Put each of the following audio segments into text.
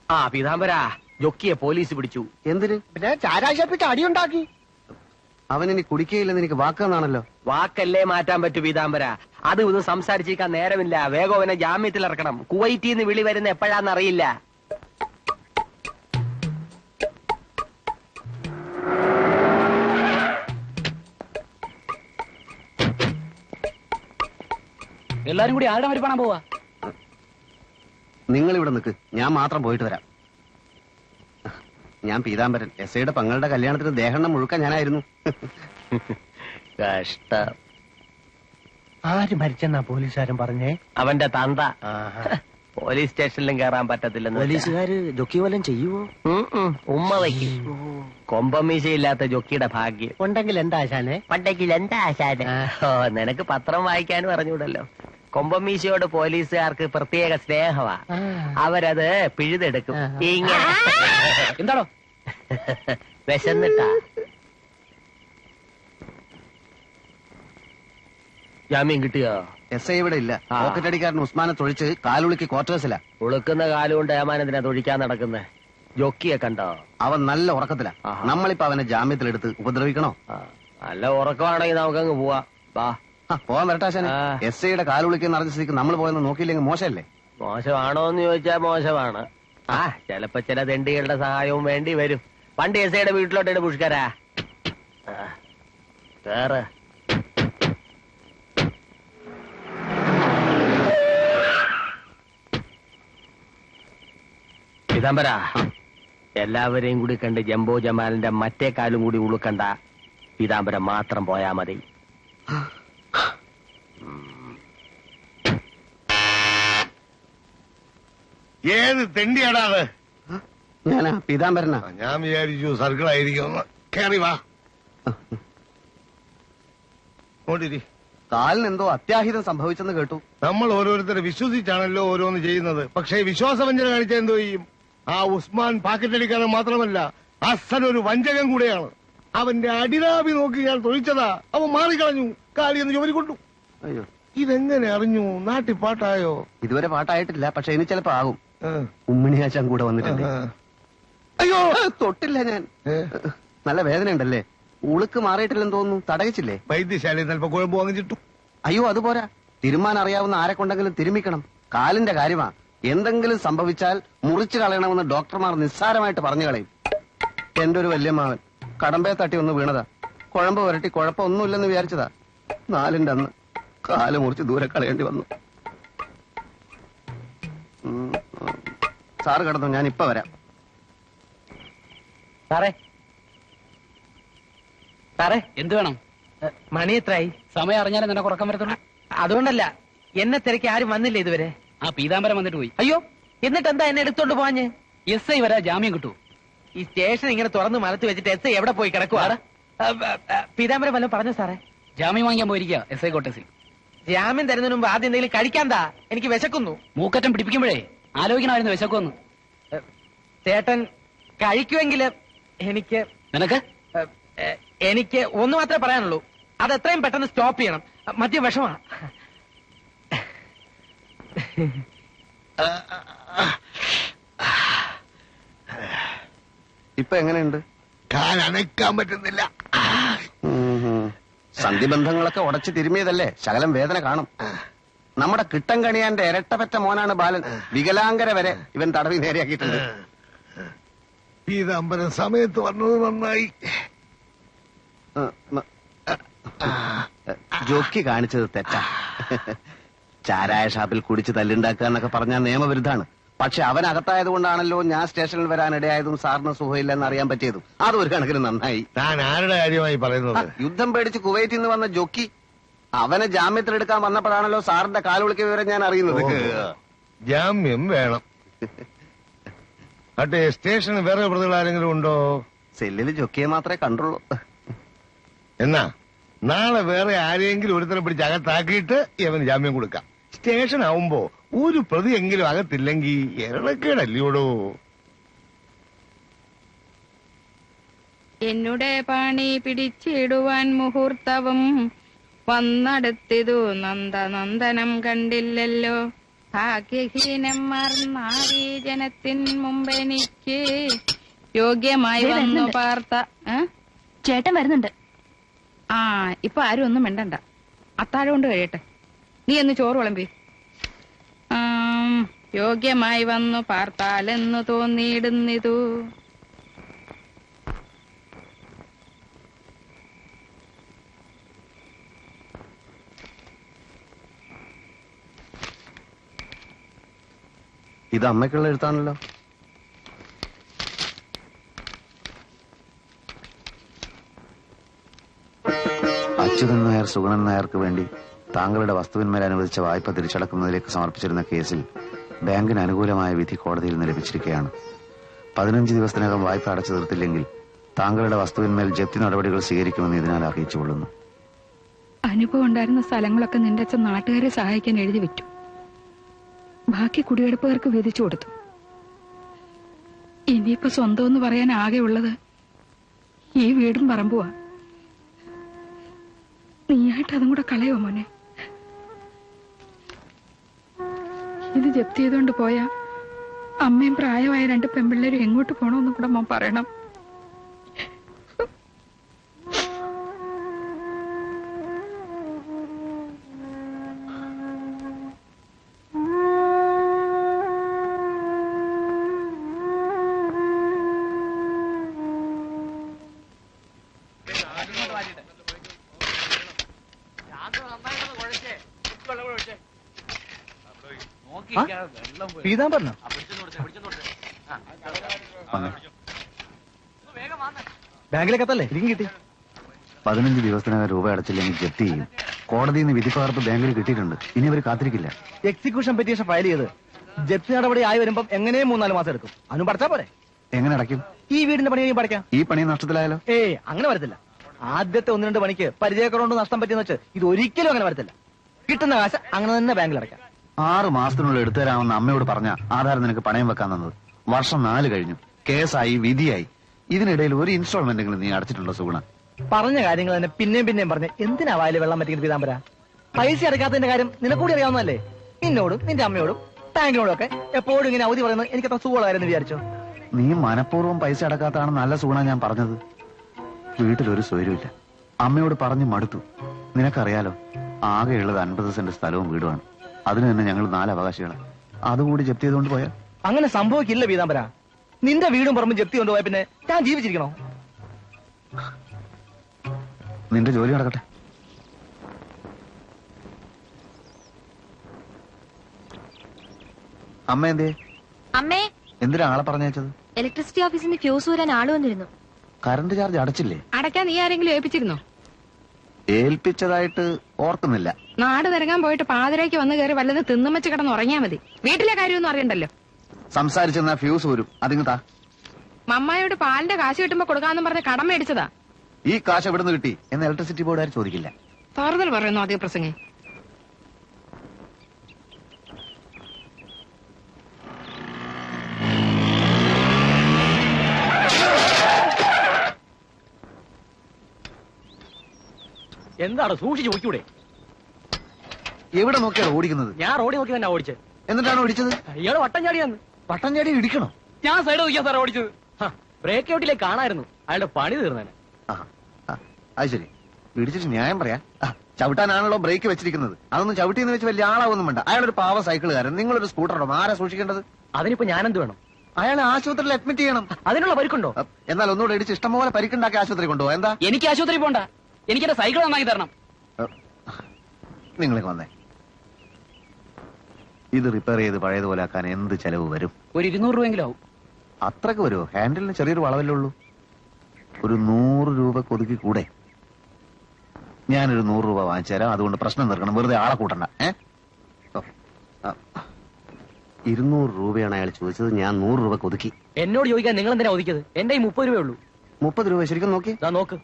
ആ പീതാംബര, ജൊക്കിയെ പോലീസ് പിടിച്ചു. എന്തിന്? പിന്നെ ചാരാശപ്പിച്ച് അടിയുണ്ടാക്കി. അവനിനി കുടിക്കുകയില്ലെന്ന് എനിക്ക് വാക്കെന്നാണല്ലോ. വാക്കല്ലേ മാറ്റാൻ പറ്റൂ പീതാംബര. അത് ഇതൊന്നും സംസാരിച്ചിരിക്കാൻ നേരമില്ല. വേഗം അവനെ ജാമ്യത്തിൽ ഇറക്കണം. കുവൈറ്റിൽ നിന്ന് വിളി വരുന്ന എപ്പോഴാന്നറിയില്ല. എല്ലാരും കൂടി ആരുടെ മരി പണം പോവാ? നിങ്ങൾ ഇവിടെ നിൽക്ക്, ഞാൻ മാത്രം പോയിട്ട് വരാം. ഞാൻ പീതാംബരൻ, എസ്ഐയുടെ പങ്ങളുടെ കല്യാണത്തിന് ദേഹണ്ണം മുഴുക്കാൻ ഞാനായിരുന്നു. കഷ്ടം. ആര് മരിച്ചെന്നാ പോലീസുകാരൻ പറഞ്ഞേ? അവന്റെ തന്ത. പോലീസ് സ്റ്റേഷനിലും കയറാൻ പറ്റത്തില്ലെന്ന്. പോലീസുകാര് ജൊക്കി വല്ലതും ചെയ്യുവോ? ഉമ്മ വയ്ക്കും. കൊമ്പമീശയില്ലാത്ത ജൊക്കിയുടെ ഭാഗ്യം. ഉണ്ടെങ്കിൽ എന്താ ആശാനെ? പണ്ടെങ്കിൽ എന്താ ആശാനെ? ഓ, നിനക്ക് പത്രം വായിക്കാനും അറിഞ്ഞൂടല്ലോ. കൊമ്പമീശയോട് പോലീസുകാർക്ക് പ്രത്യേക സ്നേഹമാ. അവരത് പിഴുതെടുക്കും. ഇങ്ങനെ എന്താണോ വിശന്നിട്ടാ. ജാമ്യം കിട്ടിയോ? എസ് ഐ ഇവിടെ ഇല്ല. പോക്കറ്റടിക്കാരൻ ഉസ്മാനെ തൊഴിച്ച് കാലുളിക്ക് ക്വാർട്ടേഴ്സിലാ. ഉളുക്കുന്ന കാലുകൊണ്ട് ഏമാനത്തിനാ തൊഴിക്കാൻ നടക്കുന്നത്. ജൊക്കിയെ കണ്ടോ? അവൻ നല്ല ഉറക്കത്തിലാ. നമ്മളിപ്പോ അവനെ ജാമ്യത്തിലെടുത്ത് ഉപദ്രവിക്കണോ? നല്ല ഉറക്കമാണെങ്കിൽ നമുക്കങ്ങ് പോവാ. വാ, പോവാൻ വരട്ടാശാനെ. എസ് ഐയുടെ കാലുളിക്ക് നിറഞ്ഞ സ്ഥിതിക്ക് നമ്മൾ പോയെന്ന് നോക്കിയില്ലെങ്കിൽ മോശമല്ലേ? മോശമാണോ എന്ന് ചോദിച്ചാൽ മോശമാണ്. ചിലപ്പോ ചില തെണ്ടികളുടെ സഹായവും വേണ്ടി വരും. പണ്ട് എസ് ഐയുടെ വീട്ടിലോട്ടാണ് പുഷ്കരാ. കേറ്. പീതാംബര, എല്ലാവരെയും കൂടി കണ്ട് ജംബോ ജമാലിന്റെ മറ്റേ കാലും കൂടി ഉളുക്കണ്ട. പീതാംബരം മാത്രം പോയാ മതി. ഏത് തെണ്ടിയാടാ അത്? ഞാനാ പീതാംബരനാ. ഞാൻ വിചാരിച്ചു സർക്കിൾ ആയിരിക്കും. കേറി വാ. ഓടിരി. കാലിന് എന്തോ അത്യാഹിതം സംഭവിച്ചെന്ന് കേട്ടു. നമ്മൾ ഓരോരുത്തരെ വിശ്വസിച്ചാണല്ലോ ഓരോന്ന് ചെയ്യുന്നത്. പക്ഷേ വിശ്വാസവഞ്ചന കാണിച്ച എന്തോ ചെയ്യും? ആ ഉസ്മാൻ പാക്കറ്റടിക്കാരൻ മാത്രമല്ല, അസൻ ഒരു വഞ്ചകൻ കൂടെയാണ്. അവന്റെ അടിനാഭി നോക്കി ഞാൻ തൊഴിച്ചതാ. അവൻ മാറിക്കളഞ്ഞു. കാലിയെന്ന് ജോലി കൊണ്ടു. അയ്യോ, ഇതെങ്ങനെ അറിഞ്ഞു? നാട്ടിൽ പാട്ടായോ? ഇതുവരെ പാട്ടായിട്ടില്ല, പക്ഷെ ഇനി ചിലപ്പോ ആകും. ഉമ്മിണിയാച്ചാൻ കൂടെ വന്നിട്ടുണ്ട്. അയ്യോ, തൊട്ടില്ല ഞാൻ. നല്ല വേദന ഉണ്ടല്ലേ? ഉളുക്ക് മാറിയിട്ടില്ലെന്ന് തോന്നുന്നു. തടയിച്ചില്ലേ? വൈദ്യശാലയിൽ ചിലപ്പോ കുഴമ്പ് വാങ്ങിച്ചിട്ടു. അയ്യോ, അതുപോരാ. തിരുമാൻ അറിയാവുന്ന ആരെക്കൊണ്ടെങ്കിലും തിരുമിക്കണം. കാലിന്റെ കാര്യമാ. എന്തെങ്കിലും സംഭവിച്ചാൽ മുറിച്ചു കളയണമെന്ന് ഡോക്ടർമാർ നിസ്സാരമായിട്ട് പറഞ്ഞു കളയും. എന്റെ ഒരു വല്യമ്മാവൻ കടമ്പയെ തട്ടി ഒന്ന് വീണതാ. കുഴമ്പ് വരട്ടി കുഴപ്പമൊന്നുമില്ലെന്ന് വിചാരിച്ചതാ. 4ന്റെ അന്ന് കാല് മുറിച്ച് ദൂരെ കളയേണ്ടി വന്നു. സാറ് കിടന്നു, ഞാൻ ഇപ്പൊ വരാം. സാറേ, സാറേ, എന്ത് വേണം? മണി എത്രയായി? സമയം അറിഞ്ഞാലേ നിനക്ക് ഉറക്കം വരത്തുള്ളൂ. അതുകൊണ്ടല്ല, എന്നെ തിരക്കി ആരും വന്നില്ല ഇതുവരെ. ആ പീതാംബരം വന്നിട്ട് പോയി. അയ്യോ, എന്നിട്ട് എന്താ എന്നെ എടുത്തോണ്ട് പോവാഞ്ഞ്? എസ് ഐ വരാ ജാമ്യം കിട്ടൂ. ഈ സ്റ്റേഷൻ ഇങ്ങനെ തുറന്ന് മലത്ത് വെച്ചിട്ട് എസ് ഐ എവിടെ പോയി കിടക്കുവാ? പീതാംബരം വല്ലതും പറഞ്ഞു സാറേ? ജാമ്യം വാങ്ങിക്കാൻ പോയിരിക്കുക എസ് ഐ കോട്ടേഴ്സിൽ. ജാമ്യം തരുന്നതിന് മുമ്പ് ആദ്യം എന്തെങ്കിലും കഴിക്കാന്താ? എനിക്ക് വിശക്കുന്നു. മൂക്കറ്റം പിടിപ്പിക്കുമ്പോഴേ ആലോചിക്കണമായിരുന്നു വിശക്കുമെന്ന്. ചേട്ടൻ കഴിക്കുമെങ്കിൽ എനിക്ക് എനിക്ക് ഒന്ന് മാത്രമേ പറയാനുള്ളൂ. അത് എത്രയും പെട്ടെന്ന് സ്റ്റോപ്പ് ചെയ്യണം. മദ്യം വിഷമാ. ഇപ്പൊ എങ്ങനെയുണ്ട്? കാലനക്കാൻ പറ്റുന്നില്ല. സന്ധിബന്ധങ്ങളൊക്കെ ഉടച്ചു തിരുമിയതല്ലേ, ശകലം വേദന കാണും. നമ്മുടെ കിട്ടം കണിയാന്റെ ഇരട്ടപ്പറ്റ മോനാണ് ബാലൻ. വികലാംഗര വരെ ഇവൻ തടവി നേരെയാക്കിയിട്ടുണ്ട്. പീതാംബരൻ സമയത്ത് വന്നത് നന്നായി. ജോക്കി കാണിച്ചത് തെറ്റാ. ചാരായ ഷാപ്പിൽ കുടിച്ച് തല്ലുണ്ടാക്കുക എന്നൊക്കെ പറഞ്ഞാൽ നിയമവിരുദ്ധാണ്. പക്ഷെ അവനകത്തായത് കൊണ്ടാണല്ലോ ഞാൻ സ്റ്റേഷനിൽ വരാൻ ഇടയായതും സാറിന് സുഖമില്ലെന്ന് അറിയാൻ പറ്റിയതും. അതൊരു കണക്കിന് നന്നായി. താൻ ആരുടെ കാര്യമായി പറയുന്നത്? യുദ്ധം പേടിച്ച് കുവൈറ്റിൽ നിന്ന് വന്ന ജോക്കി അവനെ ജാമ്യത്തിലെടുക്കാൻ വന്നപ്പോഴാണല്ലോ സാറിന്റെ കാലുളിക്ക് വിവരം ഞാൻ അറിയുന്നത്. ജാമ്യം വേണം. അട്ടെ, സ്റ്റേഷനിൽ വേറെ പ്രതികൾ ആരെങ്കിലും ഉണ്ടോ? സെല്ലിൽ ജോക്കിയെ മാത്രമേ കണ്ടുള്ളൂ. എന്നാ നാളെ വേറെ ആരെങ്കിലും ഒരുത്തരം പിടിച്ച് അകത്താക്കിയിട്ട് ഇവന് ജാമ്യം കൊടുക്കാം. സ്റ്റേഷൻ ആവുമ്പോ ഒരു പ്രതി എങ്കിലും അകത്തില്ലെങ്കിൽ എരണക്കേടല്ലയോടോ. എന്നുടെ പണി പിടിച്ചിടുവാൻ മുഹൂർത്തവും വന്നടുത്തിതു നന്ദനന്ദനം കണ്ടില്ലല്ലോ. ഭാഗ്യഹീനന്മാർ നാരീ ജനത്തിൻ മുമ്പെനിക്ക് യോഗ്യമായി വന്നു പാർത്ത. ചേട്ടൻ വരുന്നുണ്ട്. ആ, ഇപ്പൊ ആരും ഒന്നും മിണ്ടണ്ട. അത്താഴം കൊണ്ട് കഴിയട്ടെ. നീ ഒന്ന് ചോറ് വിളമ്പി. യോഗ്യമായി വന്നു പാർത്താലെന്നു തോന്നിയിടുന്നിതു. ഇത് അമ്മയ്ക്കുള്ള എഴുത്താണല്ലോ. അച്യുതൻ നായർ സുഗണൻ നായർക്ക് വേണ്ടി താങ്കളുടെ വസ്തുവിന്മേൽ അനുവദിച്ച വായ്പ തിരിച്ചടക്കുന്നതിലേക്ക് സമർപ്പിച്ചിരുന്ന കേസിൽ ബാങ്കിന് അനുകൂലമായ വിധി കോടതിയിൽ നിന്ന് ലഭിച്ചിരിക്കുകയാണ്. 15 ദിവസത്തിനകം വായ്പ അടച്ചു തീർത്തില്ലെങ്കിൽ താങ്കളുടെ വസ്തുവിന്മേൽ ജപ്തി നടപടികൾ സ്വീകരിക്കുമെന്ന് ഇതിനാൽ അറിയിച്ചുകൊള്ളുന്നു. അനുഭവം ഉണ്ടായിരുന്ന സ്ഥലങ്ങളൊക്കെ നിന്റെ അച്ഛൻ നാട്ടുകാരെ സഹായിക്കാൻ എഴുതി വെച്ചു. ബാക്കി കുടിയെടുപ്പുകാർക്ക് വിധിച്ചു കൊടുത്തു. ഇനിയിപ്പോ സ്വന്തം എന്ന് പറയാൻ ആകെ ഉള്ളത് ഈ വീടും പറമ്പുവാ. നീയായിട്ട് അതും കൂടെ കളയോ മോനെ? ഇത് ജപ്തി ചെയ്തുകൊണ്ട് പോയാ അമ്മയും പ്രായമായ 2 പെൺപിള്ളേരും എങ്ങോട്ട് പോണോന്നും കൂടെ മോൻ പറയണം. പീതാംബരനോ? ബാങ്കിലേക്കത്തല്ലേ ഇരിക്കും കിട്ടി. 15 ദിവസത്തിനകം രൂപ അടച്ചില്ലെങ്കിൽ ജപ്തി ചെയ്യും. കോടതിയിൽ നിന്ന് വിധി പകർപ്പ് ബാങ്കിൽ കിട്ടിയിട്ടുണ്ട്. ഇനി അവർ കാത്തിരിക്കില്ല. എക്സിക്യൂഷൻ പെറ്റീഷൻ ഫയൽ ചെയ്ത് ജപ്തി നടപടി ആയി വരുമ്പം എങ്ങനെയും 3-4 മാസം എടുക്കും. അതിനും പഠിച്ചാ പോരെ. എങ്ങനെ അടയ്ക്കും? ഈ വീടിന്റെ പണി പഠിക്കാം. ഈ പണി നഷ്ടത്തിലായാലോ? അങ്ങനെ വരത്തില്ല. ആദ്യത്തെ 1-2 പണിക്ക് പരിചയക്കുറവുകൊണ്ട് നഷ്ടം പറ്റിയെന്ന് വെച്ച് ഇത് ഒരിക്കലും അങ്ങനെ വരത്തില്ല. കിട്ടുന്ന കാശ് അങ്ങനെ തന്നെ ബാങ്കിൽ അടയ്ക്കാം. 6 മാസത്തിനുള്ളിൽ എടുത്തുതരാമെന്ന് അമ്മയോട് പറഞ്ഞ ആധാരം നിനക്ക് പണയം വെക്കാൻ തന്നത്. വർഷം 4 കഴിഞ്ഞു. കേസായി, വിധിയായി. ഇതിനിടയിൽ ഒരു ഇൻസ്റ്റാൾമെന്റെങ്കിലും നീ അടച്ചിട്ടുണ്ടോ സുഗുണ? പറഞ്ഞ കാര്യങ്ങൾ തന്നെ പിന്നെയും പറഞ്ഞ് എന്തിനാ വായില് വെള്ളം പറ്റിക്കുന്ന പീതാംബര? പൈസ അടയ്ക്കാത്തതിന്റെ കാര്യം നിനക്കൂടി അറിയാവുന്നതല്ലേ? നിന്നോടും നിന്റെ അമ്മയോടും ബാങ്കിനോടും ഒക്കെ എപ്പോഴും ഇങ്ങനെ അവധി പറയുന്നത് എനിക്ക് അത്ര സുഖമുള്ളതായിരുന്നു വിചാരിച്ചോ? നീ മനഃപൂർവ്വം പൈസ അടക്കാത്തതാണ് നല്ല സുഗുണ ഞാൻ പറഞ്ഞത്. വീട്ടിലൊരു സ്വൈര്യമില്ല. അമ്മയോട് പറഞ്ഞു മടുത്തു. നിനക്കറിയാലോ, ആകെയുള്ളത് 50 സെന്റ് സ്ഥലവും വീടുമാണ്. അതിന് തന്നെ ഞങ്ങൾ 4 അവകാശികളാണ്. അതുകൂടി ജപ്തി ചെയ്തുകൊണ്ട് പോയാൽ അങ്ങനെ സംഭവിക്കില്ല പീതാംബര. നിന്റെ വീടും പറമ്പും ജപ്തി കൊണ്ടുപോയ പിന്നെ ഞാൻ ജീവിച്ചിരിക്കണോ? നിന്റെ ജോലി നടക്കട്ടെ. അമ്മ എന്തേ? അമ്മേ, എന്തിനാ ആളെ പറഞ്ഞയച്ചത്? ഇലക്ട്രിസിറ്റി ഓഫീസിൽ നിന്ന് ഫ്യൂസ് ഊരാൻ ആള് വന്നിരുന്നു. കറണ്ട് ചാർജ് അടച്ചില്ലേ? അടയ്ക്കാൻ നീ ആരെങ്കിലും ഏൽപ്പിച്ചിരുന്നോ? ഏൽപ്പിച്ചതായിട്ട് ഓർക്കുന്നില്ല. നാട് നിരങ്ങാൻ പോയിട്ട് പാതിരയ്ക്ക് വന്ന് കയറി വല്ലതും തിന്നും വെച്ച് കിടന്ന് ഉറങ്ങിയാ മതി. വീട്ടിലെ കാര്യമൊന്നും അറിയണ്ടല്ലോ. സംസാരിച്ചെന്നാ ഫ്യൂസ് വരും. അതിങ്ങത്താ. മമ്മായോട് പാലിന്റെ കാശ് കിട്ടുമ്പോ കൊടുക്കാന്നും പറഞ്ഞ് കടം മേടിച്ചതാ. ഈ കാശ് എവിടുന്ന് കിട്ടി എന്ന് ഇലക്ട്രിസിറ്റി ബോർഡുകാർ ചോദിക്കില്ല. ഫർദർ പറയുന്നു അധിക പ്രസംഗം. എന്താണ് സൂക്ഷിച്ചു ഓടിക്കൂടെ? എവിടെ നോക്കിയാണ് ഓടിക്കുന്നത്? ഞാൻ റോഡിൽ നോക്കി തന്നെ ഓടിച്ചത്. എന്നിട്ടാണ് ഓടിച്ചത്? ഇയാള് വട്ടം ചാടിയാന്ന്. പട്ടം ചാടി ഇടിക്കണോ? ഞാൻ സൈഡ് നോക്കിയാ സാറേ ഓടിച്ചത്. ബ്രേക്ക് ഔട്ടിലേക്ക് കാണായിരുന്നു. അയാളുടെ പണി തീർന്നേനെ. അത് ശരി. ഇടിച്ചിട്ട് ന്യായം പറയാ. ചവിട്ടാനാണല്ലോ ബ്രേക്ക് വെച്ചിരിക്കുന്നത്. അതൊന്നും ചവിട്ടിന്ന് വെച്ച് വലിയ ആളാവൊന്നും വേണ്ട. അയാളൊരു പാവ സൈക്കിളുകാരൻ. നിങ്ങളൊരു സ്കൂട്ടറോ? ആരാ സൂക്ഷിക്കേണ്ടത്? അതിനിപ്പോ ഞാനെന്ത് വേണം? അയാളെ ആശുപത്രിയിൽ അഡ്മിറ്റ് ചെയ്യണം. അതിനുള്ള പരിക്കുണ്ടോ? എന്നാൽ ഒന്നുകൂടെ ഇടിച്ച് ഇഷ്ടംപോലെ പരിക്കുണ്ടാക്കി ആശുപത്രി കൊണ്ടുപോകാം. എന്താ? എനിക്ക് ആശുപത്രി പോണ്ട. എനിക്ക് എന്റെ സൈക്കിൾ നന്നാക്കി തരണം. നിങ്ങൾക്ക് വന്നേ. ഇത് റിപ്പയർ ചെയ്ത് പഴയതുപോലെ ആക്കാൻ എന്ത് ചെലവ് വരും? ഒരു 200 രൂപയെങ്കിലും ആവും. അത്രക്ക് വരുമോ? ഹാൻഡിലിന് ചെറിയൊരു വളവല്ലേ ഉള്ളൂ. ഒരു 100 രൂപ ഒതുക്കി കൂടെ? ഞാനൊരു 100 രൂപ വാങ്ങിച്ചു തരാം. അതുകൊണ്ട് പ്രശ്നം തീർക്കണം. വെറുതെ ആളെ കൂട്ടണ്ട. 200 രൂപയാണ് അയാൾ ചോദിച്ചത്. ഞാൻ 100 രൂപ ഒതുക്കി. എന്നോട് ചോദിക്കാൻ നിങ്ങൾ എന്തിനാ ഒതുക്കിയത്? എന്റെ 30 രൂപയേ ഉള്ളൂ. 30 രൂപ ശരിക്കും നോക്കി. നോക്ക്.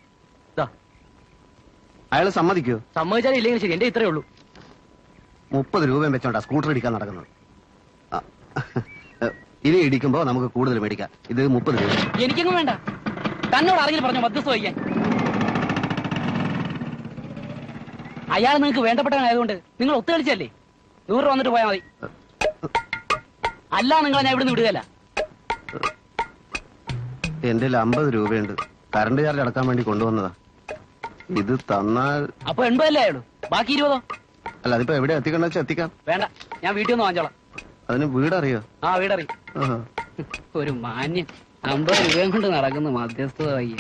അയാൾ സമ്മതിക്കോ? സമ്മതിച്ചാലും ഇല്ലെങ്കിൽ ശരി. എന്റെ ഇത്രയേ ഉള്ളൂ. 30 രൂപയും വെച്ചോണ്ടാ സ്കൂട്ടർ ഇടിക്കാൻ നടക്കുന്നത്. ഇനി ഇടിക്കുമ്പോ നമുക്ക് കൂടുതൽ മേടിക്കാം. ഇത് 30 രൂപ. എനിക്കെങ്ങും വേണ്ട. തന്നോട് ആരെങ്കിലും പറഞ്ഞോ മധ്യസ്ഥ വഹിക്കാൻ? അയാൾ നിങ്ങൾക്ക് വേണ്ടപ്പെട്ടവനായതുകൊണ്ട് നിങ്ങൾ ഒത്തുകളിച്ചല്ലേ? 100 രൂപ വന്നിട്ട് പോയാൽ മതി. അല്ല നിങ്ങളെ ഞാൻ ഇവിടുന്ന് വിടുകയല്ല. എന്റെ 50 രൂപയുണ്ട്, കറണ്ട് ചാർജ് അടക്കാൻ വേണ്ടി കൊണ്ടുവന്നതാ. ഇത് തന്നാൽ അപ്പൊ 80 അല്ലേ ആയുള്ളൂ, ബാക്കി 20? അല്ല, അതിപ്പോ എവിടെ എത്തിക്കണ്ടെന്ന് വെച്ചാൽ എത്തിക്കാം. വേണ്ട, ഞാൻ വീട്ടിൽ നിന്ന് വാങ്ങിച്ചോളാം. അതിന് വീടറിയോ? ആ, വീടറിയും. ആഹാ. ഒരു മാന്യം 50 രൂപയും കൊണ്ട് നടക്കുന്നു മധ്യസ്ഥത വയ്യ.